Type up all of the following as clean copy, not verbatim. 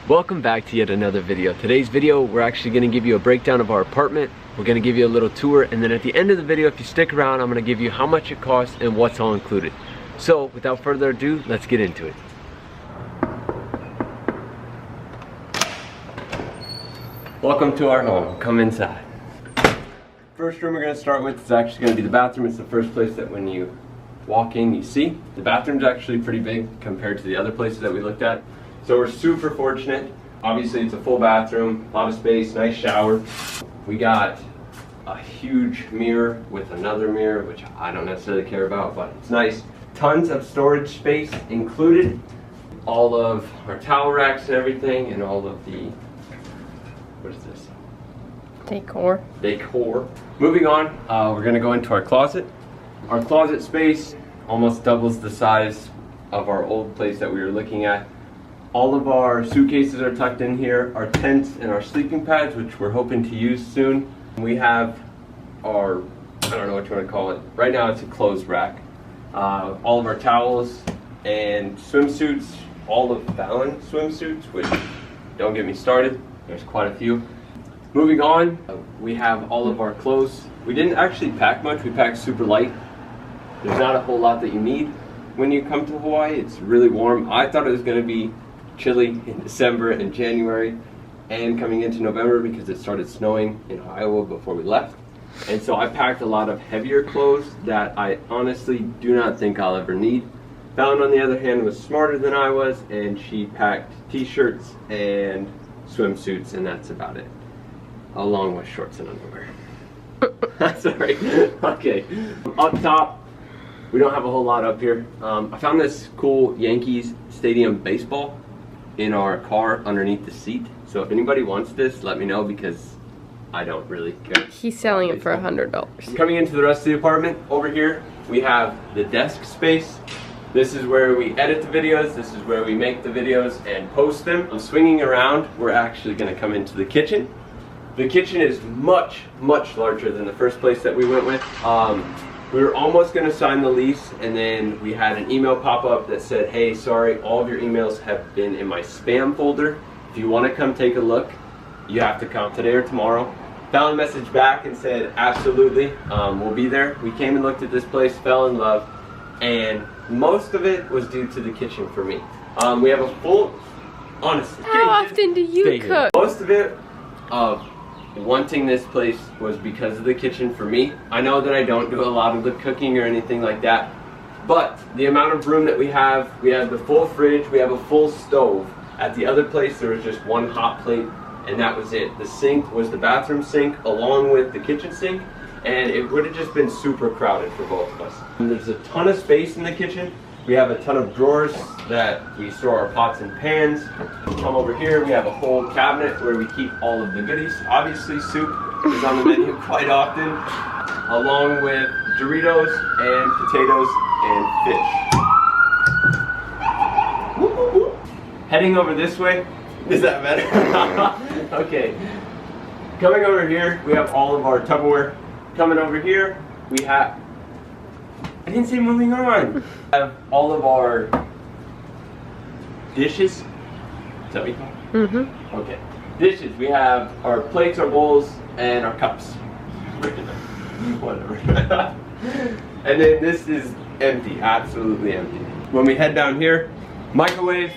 Welcome back to yet another video. Today's video, we're actually going to give you a breakdown of our apartment. We're going to give you a little tour, and then at the end of the video, if you stick around, I'm going to give you how much it costs and what's all included. So without further ado, let's get into it. Welcome to our home. Come inside. First room we're going to start with is actually going to be the bathroom. It's the first place that when you walk in you see. The bathroom's actually pretty big compared to the other places that we looked at. So we're super fortunate. Obviously it's a full bathroom, a lot of space, nice shower. We got a huge mirror with another mirror, which I don't necessarily care about, but it's nice. Tons of storage space included. All of our towel racks and everything, and all of the, what is this? Decor. Moving on, we're gonna go into our closet. Our closet space almost doubles the size of our old place that we were looking at. All of our suitcases are tucked in here, our tents and our sleeping pads, which we're hoping to use soon. We have our, I don't know what you want to call it. Right now it's a clothes rack. All of our towels and swimsuits, all of Falynn swimsuits, which don't get me started. There's quite a few. Moving on, we have all of our clothes. We didn't actually pack much, we packed super light. There's not a whole lot that you need when you come to Hawaii. It's really warm. I thought it was going to be chilly in December and January and coming into November because it started snowing in Iowa before we left. And so I packed a lot of heavier clothes that I honestly do not think I'll ever need. Falynn, on the other hand, was smarter than I was, and she packed t-shirts and swimsuits, and that's about it. Along with shorts and underwear. Sorry. Okay. Up top, we don't have a whole lot up here. I found this cool Yankees Stadium baseball in our car underneath the seat. So if anybody wants this, let me know because I don't really care. He's selling it for $100. Coming into the rest of the apartment, over here we have the desk space. This is where we edit the videos, this is where we make the videos and post them. I'm swinging around, we're actually going to come into the kitchen. The kitchen is much, much larger than the first place that we went with. We were almost going to sign the lease, and then we had an email pop up that said, hey, sorry, all of your emails have been in my spam folder. If you want to come take a look, you have to come today or tomorrow. Falynn messaged back and said, absolutely, we'll be there. We came and looked at this place, fell in love, and most of it was due to the kitchen for me. We have a full, honestly. How often do you cook? Most of it of wanting this place was because of the kitchen for me. I know that I don't do a lot of the cooking or anything like that, but the amount of room that we have the full fridge, we have a full stove. At the other place there was just one hot plate and that was it. The sink was the bathroom sink along with the kitchen sink, and it would have just been super crowded for both of us. And there's a ton of space in the kitchen. We have a ton of drawers that we store our pots and pans. Come over here, we have a whole cabinet where we keep all of the goodies. Obviously soup is on the menu quite often, along with Doritos and potatoes and fish. Heading over this way, is that better? Okay. Coming over here, we have all of our Tupperware. Coming over here, we have, I didn't say moving on. We have all of our dishes. Is that what you call it? Mm-hmm. Okay. Dishes. We have our plates, our bowls, and our cups. Whatever. And then this is empty. Absolutely empty. When we head down here, microwave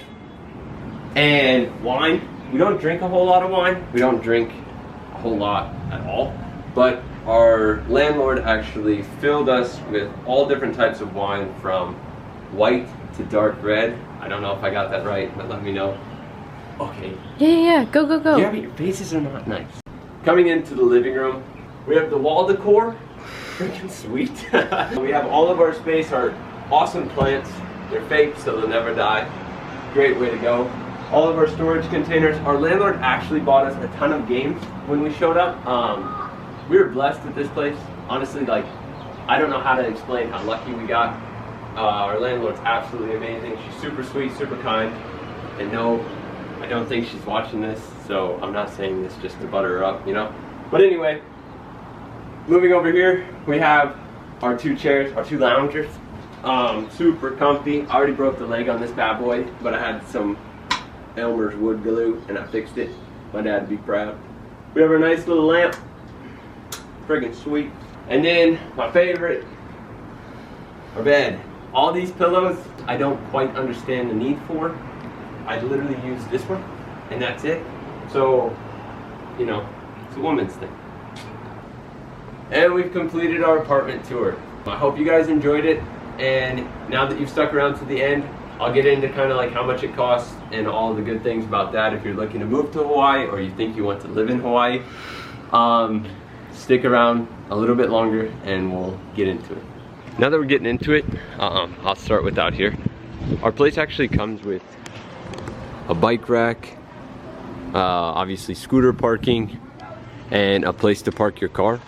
and wine. We don't drink a whole lot of wine. We don't drink a whole lot at all. But our landlord actually filled us with all different types of wine, from white to dark red. I don't know if I got that right, but let me know. Okay. Yeah, go. Yeah, but your faces are not nice. Coming into the living room, we have the wall decor. Freaking sweet. We have all of our space, our awesome plants. They're fake, so they'll never die. Great way to go. All of our storage containers. Our landlord actually bought us a ton of games when we showed up. We were blessed with this place. Honestly, like, I don't know how to explain how lucky we got. Our landlord's absolutely amazing. She's super sweet, super kind. And no, I don't think she's watching this, so I'm not saying this just to butter her up, you know? But anyway, moving over here, we have our two chairs, our two loungers. Super comfy. I already broke the leg on this bad boy, but I had some Elmer's wood glue and I fixed it. My dad would be proud. We have our nice little lamp. Friggin' sweet. And then my favorite, our bed. All these pillows I don't quite understand the need for. I literally use this one and that's it. So, you know, it's a woman's thing. And we've completed our apartment tour. I hope you guys enjoyed it, and now that you've stuck around to the end, I'll get into kind of like how much it costs and all the good things about that if you're looking to move to Hawaii or you think you want to live in Hawaii. Stick around a little bit longer and we'll get into it. Now that we're getting into it, I'll start with out here. Our place actually comes with a bike rack, obviously scooter parking, and a place to park your car.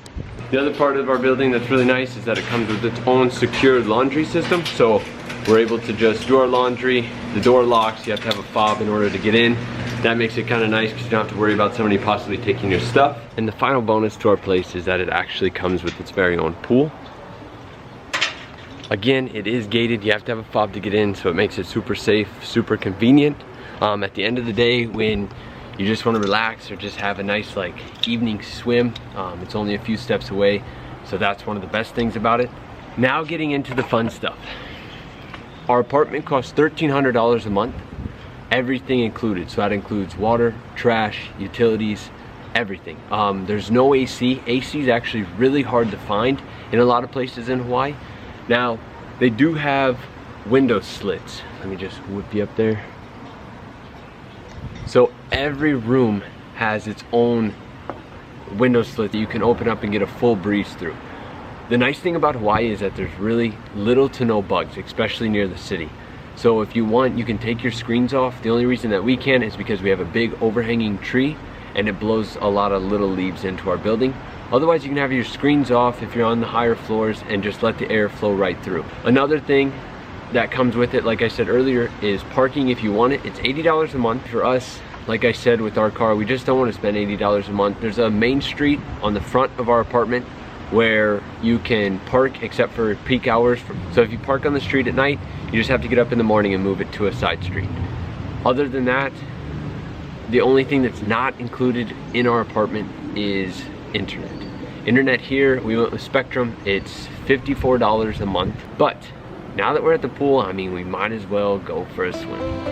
The other part of our building that's really nice is that it comes with its own secured laundry system. So we're able to just do our laundry. The door locks, you have to have a fob in order to get in. That makes it kind of nice because you don't have to worry about somebody possibly taking your stuff. And the final bonus to our place is that it actually comes with its very own pool. Again, it is gated, you have to have a fob to get in, so it makes it super safe, super convenient. At the end of the day, when you just want to relax or just have a nice like evening swim, it's only a few steps away, so that's one of the best things about it. Now getting into the fun stuff. Our apartment costs $1,300 a month, everything included. So that includes water, trash, utilities, everything. There's no AC. AC is actually really hard to find in a lot of places in Hawaii. Now, they do have window slits. Let me just whip you up there. So every room has its own window slit that you can open up and get a full breeze through. The nice thing about Hawaii is that there's really little to no bugs, especially near the city. So if you want, you can take your screens off. The only reason that we can is because we have a big overhanging tree and it blows a lot of little leaves into our building. Otherwise, you can have your screens off if you're on the higher floors and just let the air flow right through. Another thing that comes with it, like I said earlier, is parking if you want it. It's $80 a month. For us, like I said with our car, we just don't want to spend $80 a month. There's a main street on the front of our apartment where you can park except for peak hours. So if you park on the street at night, you just have to get up in the morning and move it to a side street. Other than that, the only thing that's not included in our apartment is internet. Internet here, we went with Spectrum. It's $54 a month. But now that we're at the pool, I mean, we might as well go for a swim.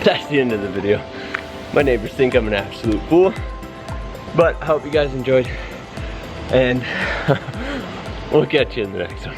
That's the end of the video. My neighbors think I'm an absolute fool, but I hope you guys enjoyed, and we'll catch you in the next one.